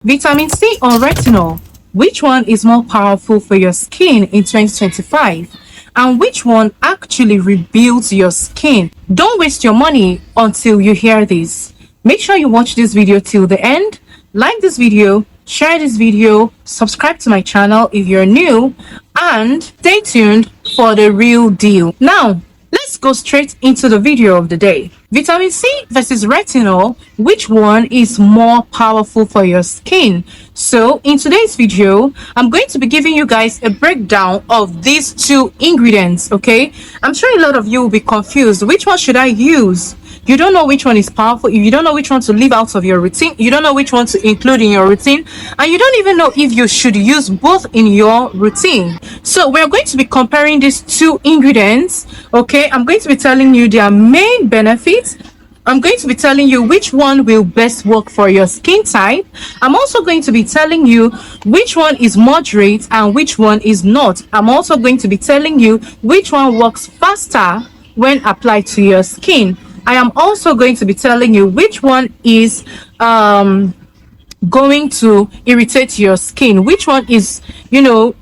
Vitamin C or retinol? Which one is more powerful for your skin in 2025? And which one actually rebuilds your skin? Don't waste your money until you hear this. Make sure you watch this video till the end. Like this video, share this video, subscribe to my channel if you're new, and stay tuned for the real deal. Now, let's go straight into the video of the day. Vitamin C versus retinol, which one is more powerful for your skin? So in today's video, I'm going to be giving you guys a breakdown of these two ingredients, okay? I'm sure a lot of you will be confused. Which one should I use? You don't know which one is powerful. You don't know which one to leave out of your routine. You don't know which one to include in your routine. And you don't even know if you should use both in your routine. So we're going to be comparing these two ingredients. Okay, I'm going to be telling you their main benefits. I'm going to be telling you which one will best work for your skin type. I'm also going to be telling you which one is moderate and which one is not. I'm also going to be telling you which one works faster when applied to your skin. I am also going to be telling you which one is going to irritate your skin, which one is,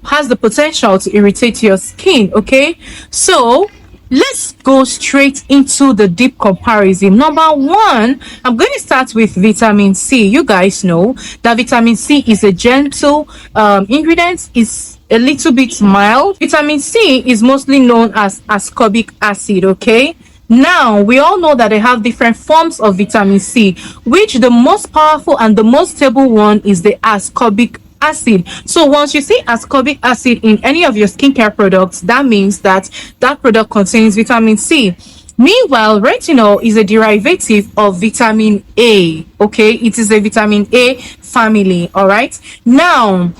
has the potential to irritate your skin. Okay, so let's go straight into the deep comparison. Number one, I'm going to start with vitamin C. You guys know that vitamin C is a gentle ingredient. It's a little bit mild. Vitamin C is mostly known as ascorbic acid. Okay, now, we all know that they have different forms of vitamin C, which the most powerful and the most stable one is the ascorbic acid. So once you see ascorbic acid in any of your skincare products, that means that that product contains vitamin C. Meanwhile, retinol is a derivative of vitamin A. Okay, it is a vitamin A family. All right. Now,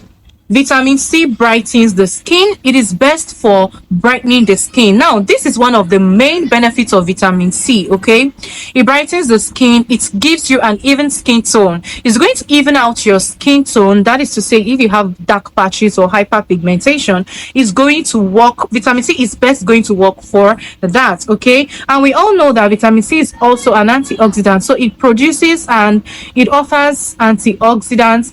vitamin C brightens the skin. It is best for brightening the skin. Now, this is one of the main benefits of vitamin C, okay? It brightens the skin. It gives you an even skin tone. It's going to even out your skin tone. That is to say, if you have dark patches or hyperpigmentation, it's going to work. Vitamin C is best going to work for that, okay? And we all know that vitamin C is also an antioxidant. So it produces and it offers antioxidants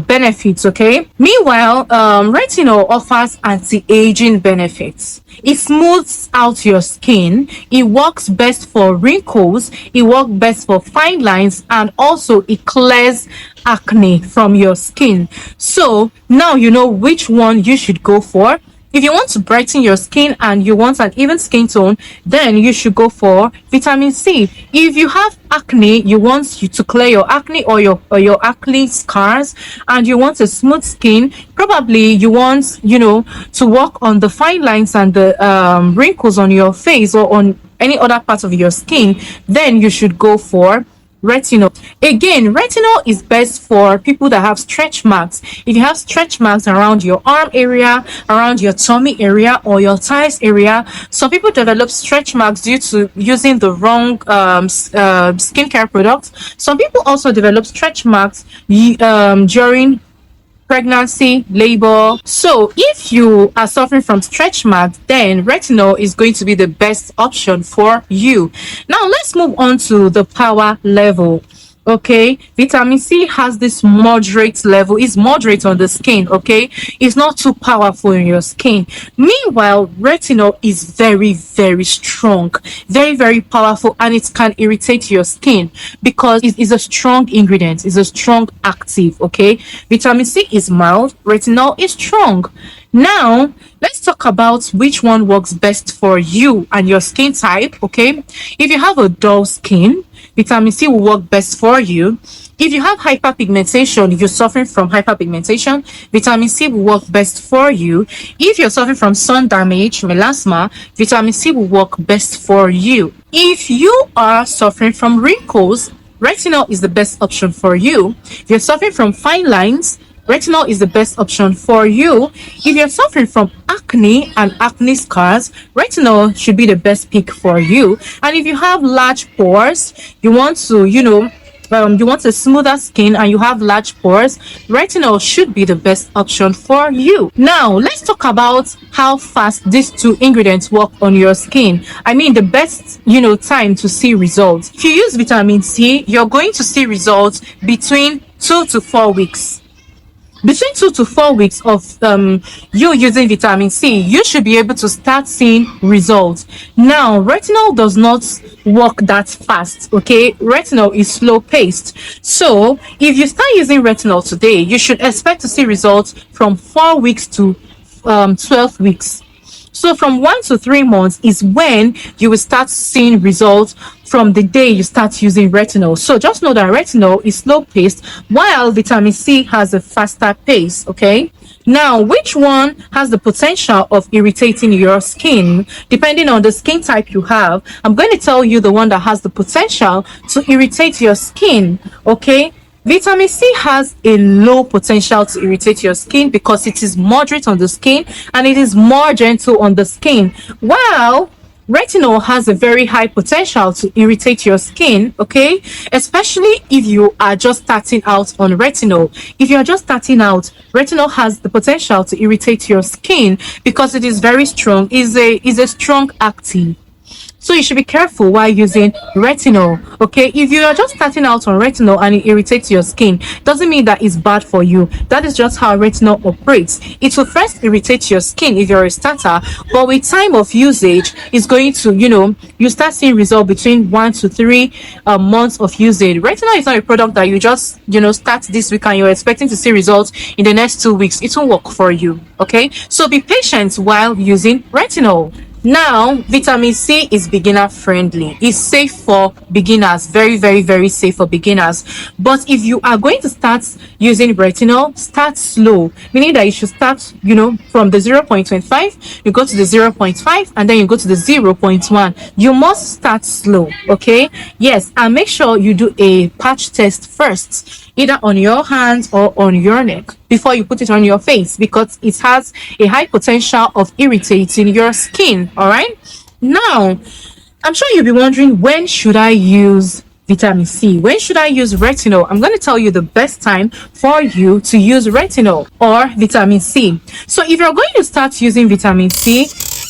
benefits. Okay, meanwhile, retinol offers anti-aging benefits. It smooths out your skin. It works best for wrinkles. It works best for fine lines, and also it clears acne from your skin. So now you know which one you should go for. If you want to brighten your skin and you want an even skin tone, then you should go for vitamin C. If you have acne, you want you to clear your acne or your acne scars, and you want a smooth skin, probably you want, to work on the fine lines and the wrinkles on your face or on any other part of your skin, then you should go for retinol. Again, retinol is best for people that have stretch marks. If you have stretch marks around your arm area, around your tummy area, or your thighs area, some people develop stretch marks due to using the wrong skincare products. Some people also develop stretch marks during pregnancy, labor. So if you are suffering from stretch marks, then retinol is going to be the best option for you. Now let's move on to the power level. Okay, vitamin C has this moderate level. It's moderate on the skin. Okay, it's not too powerful in your skin. Meanwhile, retinol is very, very strong, very, very powerful, and it can irritate your skin because it is a strong ingredient. It's a strong active. Okay, vitamin C is mild, retinol is strong. Now let's talk about which one works best for you and your skin type. Okay, if you have a dull skin, vitamin C will work best for you. If you have hyperpigmentation, you're suffering from hyperpigmentation, vitamin C will work best for you. If you're suffering from sun damage, melasma, vitamin C will work best for you. If you are suffering from wrinkles, retinol is the best option for you. If you're suffering from fine lines, retinol is the best option for you. If you're suffering from acne and acne scars, retinol should be the best pick for you. And if you have large pores, you want to, you want a smoother skin and you have large pores, retinol should be the best option for you. Now let's talk about how fast these two ingredients work on your skin. I mean the best time to see results. If you use vitamin C, you're going to see results between 2 to 4 weeks. Between 2 to 4 weeks of you using vitamin C, you should be able to start seeing results. Now, retinol does not work that fast. Okay, retinol is slow paced. So if you start using retinol today, you should expect to see results from 4 weeks to 12 weeks. So from 1 to 3 months is when you will start seeing results from the day you start using retinol. So just know that retinol is slow paced while vitamin C has a faster pace. Okay. Now, which one has the potential of irritating your skin? Depending on the skin type you have, I'm going to tell you the one that has the potential to irritate your skin. Okay. Vitamin C has a low potential to irritate your skin because it is moderate on the skin and it is more gentle on the skin. While retinol has a very high potential to irritate your skin, okay? Especially if you are just starting out on retinol. If you're just starting out, retinol has the potential to irritate your skin because it is very strong. Is a strong active. So you should be careful while using retinol. Okay, if you are just starting out on retinol and it irritates your skin, doesn't mean that it's bad for you. That is just how retinol operates. It will first irritate your skin if you're a starter, but with time of usage, it's going to, you start seeing results between 1 to 3 months of usage. Retinol is not a product that you just, start this week and you're expecting to see results in the next 2 weeks. It won't work for you. Okay, so be patient while using retinol. Now, vitamin C is beginner friendly. It's safe for beginners. Very, very, very safe for beginners. But if you are going to start using retinol, start slow. Meaning that you should start, from the 0.25, you go to the 0.5, and then you go to the 0.1. You must start slow, okay? Yes, and make sure you do a patch test first, either on your hands or on your neck, before you put it on your face, because it has a high potential of irritating your skin. All right, now I'm sure you'll be wondering, when should I use vitamin C? When should I use retinol? I'm going to tell you the best time for you to use retinol or vitamin C. So if you're going to start using vitamin C,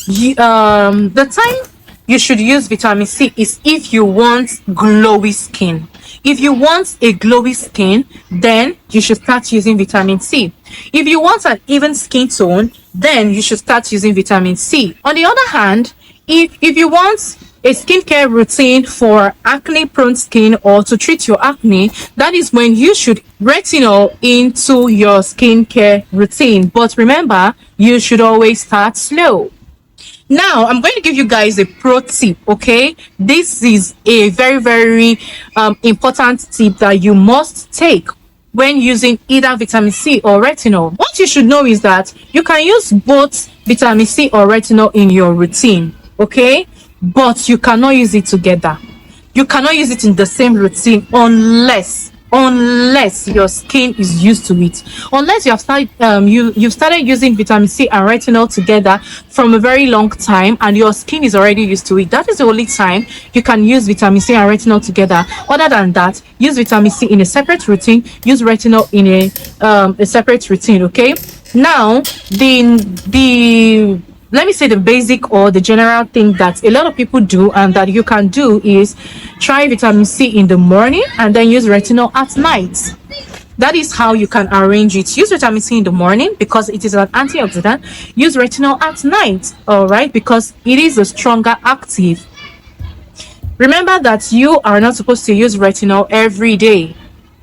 the time you should use vitamin C is if you want glowy skin. If you want a glowy skin, then you should start using vitamin C. If you want an even skin tone, then you should start using vitamin C. On the other hand, if you want a skincare routine for acne prone skin or to treat your acne, that is when you should retinol into your skincare routine. But remember, you should always start slow. Now, I'm going to give you guys a pro tip, okay? This is a very, very important tip that you must take when using either vitamin C or retinol. What you should know is that you can use both vitamin C or retinol in your routine, okay? But you cannot use it together. You cannot use it in the same routine unless your skin is used to it. Unless you have started you've started using vitamin C and retinol together from a very long time and your skin is already used to it. That is the only time you can use vitamin C and retinol together. Other than that, use vitamin C in a separate routine, use retinol in a separate routine. Okay, now the let me say the basic or the general thing that a lot of people do and that you can do is try vitamin C in the morning and then use retinol at night. That is how you can arrange it. Use vitamin C in the morning because it is an antioxidant. Use retinol at night, all right, because it is a stronger active. Remember that you are not supposed to use retinol every day.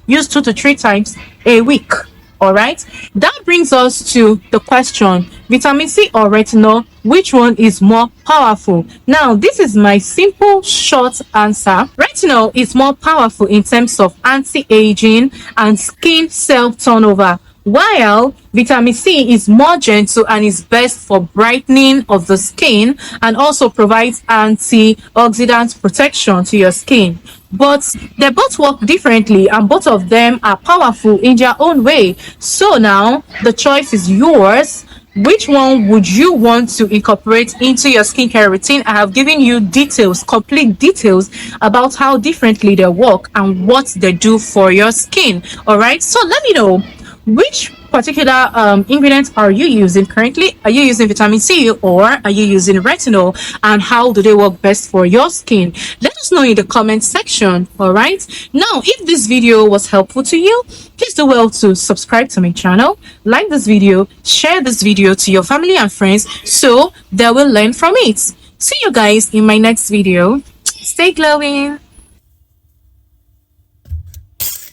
Use 2 to 3 times a week. All right, that brings us to the question, vitamin C or retinol, which one is more powerful? Now, this is my simple short answer. Retinol is more powerful in terms of anti-aging and skin cell turnover, while vitamin C is more gentle and is best for brightening of the skin and also provides antioxidant protection to your skin. But they both work differently and both of them are powerful in their own way. So now the choice is yours. Which one would you want to incorporate into your skincare routine? I have given you details, complete details about how differently they work and what they do for your skin. All right, so let me know, which particular ingredients are you using currently? Are you using vitamin C or are you using retinol, and how do they work best for your skin? Let us know in the comment section. All right, now if this video was helpful to you, please do well to subscribe to my channel, like this video, share this video to your family and friends so they will learn from it. See you guys in my next video. Stay glowing.